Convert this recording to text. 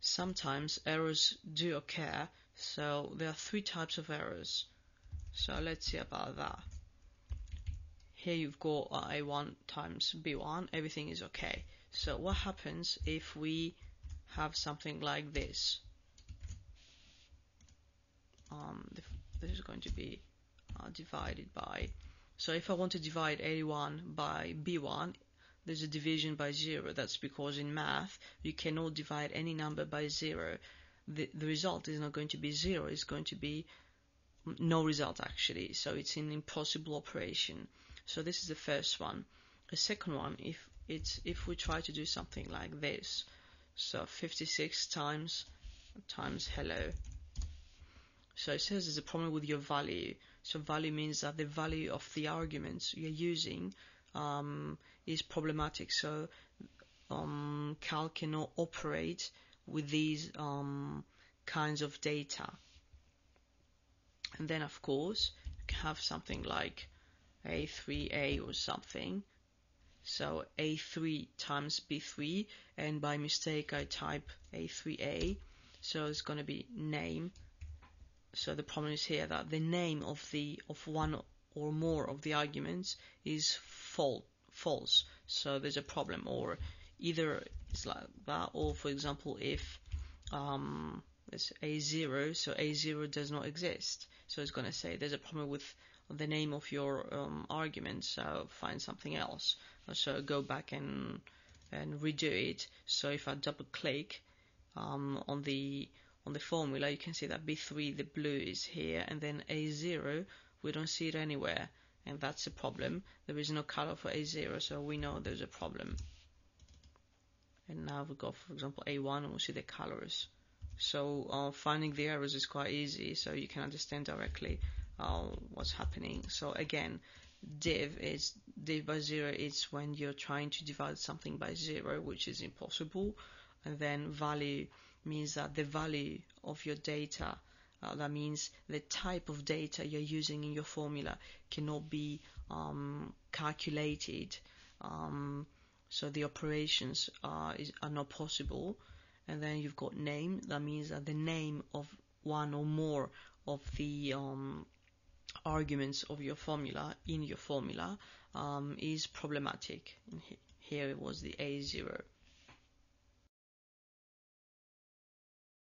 sometimes errors do occur. So there are three types of errors. So let's see about that. Here you've got A1 times B1, everything is okay. So what happens if we have something like this? This is going to be divided by, so if I want to divide A1 by B1, there's a division by 0. That's because in math you cannot divide any number by 0. The result is not going to be 0, it's going to be no result actually, so it's an impossible operation. So this is the first one. The second one, if we try to do something like this, so 56 times hello. So it says there's a problem with your value. So value means that the value of the arguments you're using is problematic. So Calc cannot operate with these kinds of data. And then of course you can have something like A3A or something. So A3 times B3, and by mistake I type A3A, so it's going to be name. So the problem is here that the name of one or more of the arguments is false. So there's a problem, or either it's like that, or for example if it's A0, so A0 does not exist. So it's going to say there's a problem with the name of your argument, so find something else. So go back and redo it. So if I double click on the formula, you can see that B3, the blue, is here, and then A0, we don't see it anywhere, and that's a problem. There is no color for A0, so we know there's a problem. And now we go, for example, A1, and we'll see the colors. So finding the errors is quite easy, so you can understand directly what's happening. So again, div by 0 is when you're trying to divide something by 0, which is impossible. And then value means that the value of your data, that means the type of data you're using in your formula, cannot be calculated. So the operations are not possible. And then you've got name, that means that the name of one or more of the arguments of your formula in your formula is problematic. And here it was the A0.